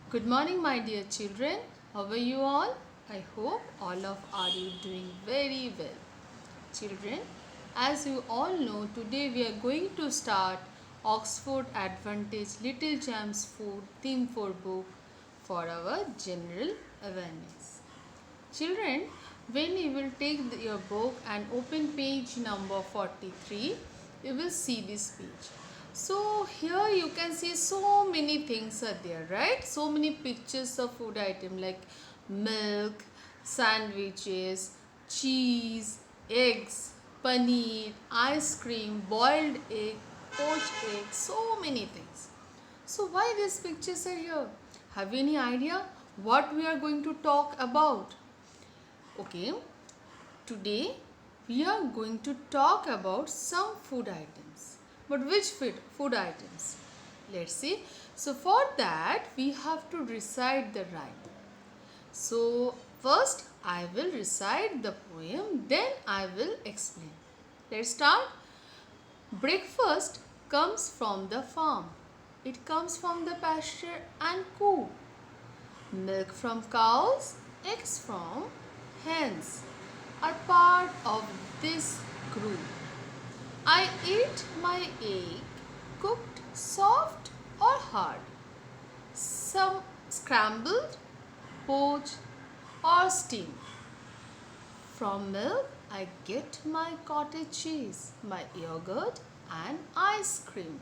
Good morning, my dear children. How are you all? I hope all of are you doing very well. Children, as you all know, today we are going to start Oxford Advantage Little Gems Food Theme for book for our general awareness. Children, when you will take your book and open page number 43, you will see this page. So here you can see so many things are there, right? So many pictures of food item like milk, sandwiches, cheese, eggs, paneer, ice cream, boiled egg, poached egg, so many things. So why these pictures are here? Have you any idea what we are going to talk about? Okay, today we are going to talk about some food items. But which food items? Let's see. So for that we have to recite the rhyme. So first I will recite the poem, then I will explain. Let's start. Breakfast comes from the farm. It comes from the pasture and coop. Milk from cows, eggs from hens are part of this group. I eat my egg cooked soft or hard, some scrambled, poached or steamed. From milk I get my cottage cheese, my yogurt and ice cream.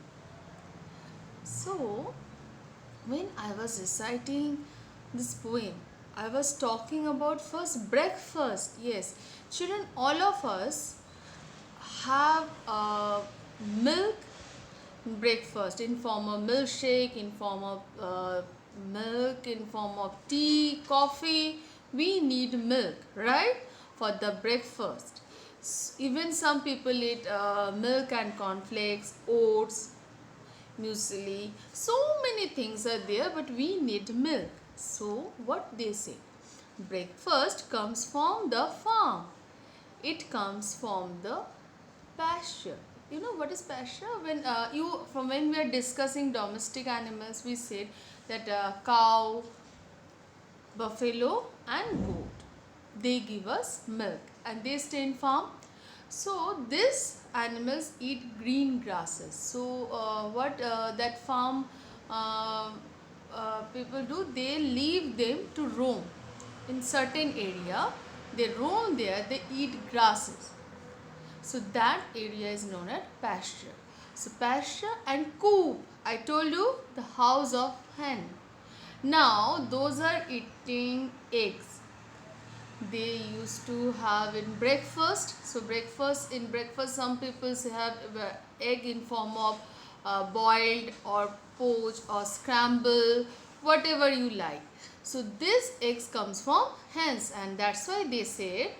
So, when I was reciting this poem, I was talking about first breakfast. Yes, children, all of us have milk breakfast in form of milkshake, in form of milk, in form of tea, coffee. We need milk, right, for the breakfast. Even some people eat milk and cornflakes, oats, muesli. So many things are there, but we need milk. So what they say? Breakfast comes from the farm. It comes from the pasture. You know what is pasture? When we are discussing domestic animals, we said that cow, buffalo, and goat, they give us milk and they stay in farm. So these animals eat green grasses. So what that farm uh, people do, they leave them to roam in certain area. They roam there, they eat grasses. So that area is known as pasture. So pasture and coop, I told you, the house of hen. Now those are eating eggs. They used to have in breakfast. So breakfast some people have egg in form of boiled or poached or scramble, whatever you like. So this eggs comes from hens, and that's why they say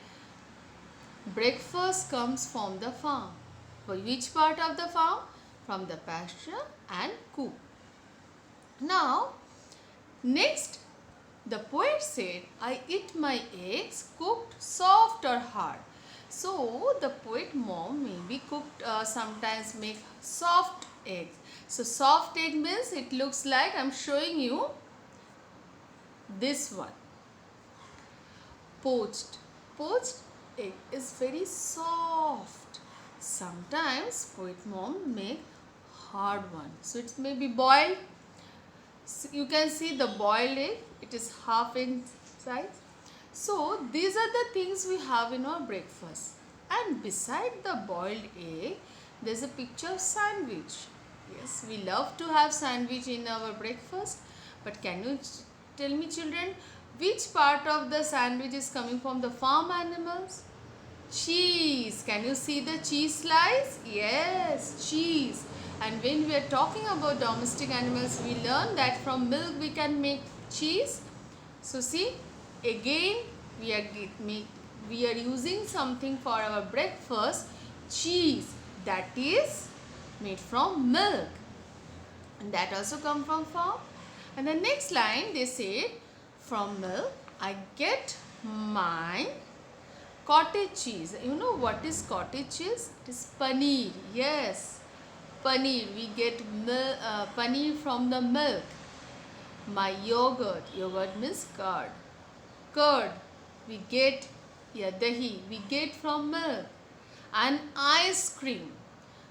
breakfast comes from the farm. For which part of the farm? From the pasture and coop. Now next, the poet said, I eat my eggs cooked soft or hard. So the poet mom maybe cooked sometimes make soft eggs. So soft egg means it looks like, I'm showing you this one. Poached. Poached egg is very soft. Sometimes poet mom make hard one. So it may be boiled. So you can see the boiled egg, it is half inch size. So these are the things we have in our breakfast. And beside the boiled egg, there is a picture of sandwich. Yes, we love to have sandwich in our breakfast. But can you tell me, children, which part of the sandwich is coming from the farm animals? Cheese. Can you see the cheese slice? Yes, cheese. And when we are talking about domestic animals, we learn that from milk we can make cheese. So see, again we are using something for our breakfast, cheese, that is made from milk, and that also come from farm. And the next line they say, from milk I get my cottage cheese. You know what is cottage cheese? It is paneer. Yes, paneer. We get paneer from the milk. My yogurt. Yogurt means curd. Curd. We get, yeah, dahi. We get from milk. And ice cream.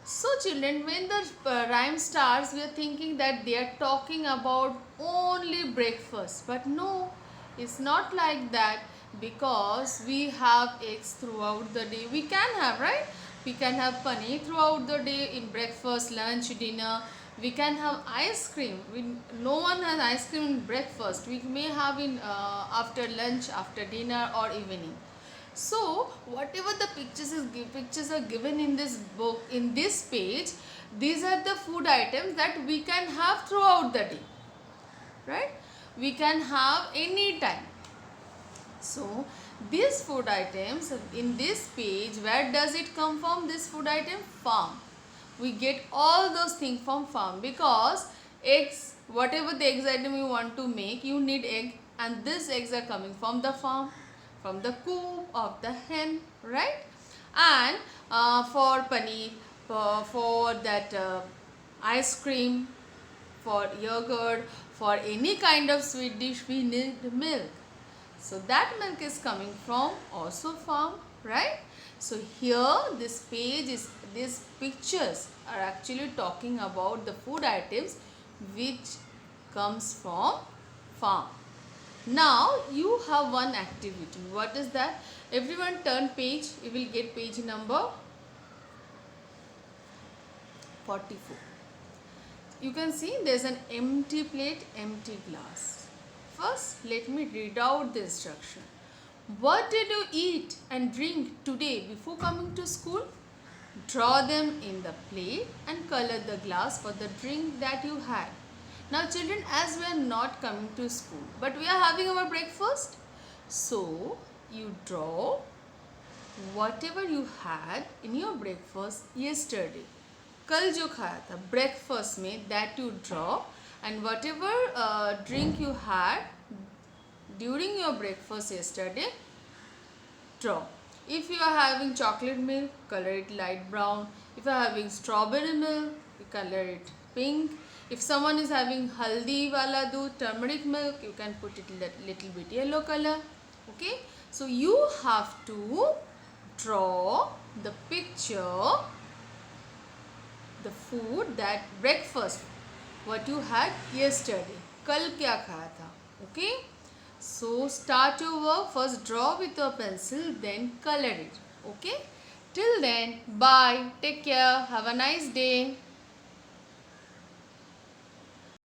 So children, when the rhyme starts, we are thinking that they are talking about only breakfast. But no, it's not like that, because we have eggs throughout the day. We can have, right? We can have paneer throughout the day in breakfast, lunch, dinner. We can have ice cream. No one has ice cream in breakfast. We may have in after lunch, after dinner, or evening. So whatever the pictures are given in this book, in this page, these are the food items that we can have throughout the day, right? We can have any time. So these food items in this page, where does it come from? This food item, farm. We get all those things from farm, because eggs, whatever the eggs item you want to make, you need egg, and these eggs are coming from the farm, from the coop of the hen, right? And for paneer, for that ice cream, for yogurt, for any kind of sweet dish, we need milk. So that milk is coming from also farm, right? So here this page is, these pictures are actually talking about the food items which comes from farm. Now you have one activity. What is that? Everyone turn page. You will get page number 44. You can see there's an empty plate, empty glass. First, let me read out the instruction. What did you eat and drink today before coming to school? Draw them in the plate and color the glass for the drink that you had. Now children, as we are not coming to school, but we are having our breakfast, so you draw whatever you had in your breakfast yesterday. कल जो खाया था breakfast में, that you draw, and whatever drink you had during your breakfast yesterday, draw. If you are having chocolate milk, color it light brown. If you are having strawberry milk, you color it pink. If someone is having haldi wala doodh, turmeric milk, you can put it little bit yellow color. Okay, so you have to draw the picture, the food, that breakfast what you had yesterday, कल क्या खाया था. Okay, so start your work. First draw with your pencil, then color it. Okay, till then, bye, take care, have a nice day.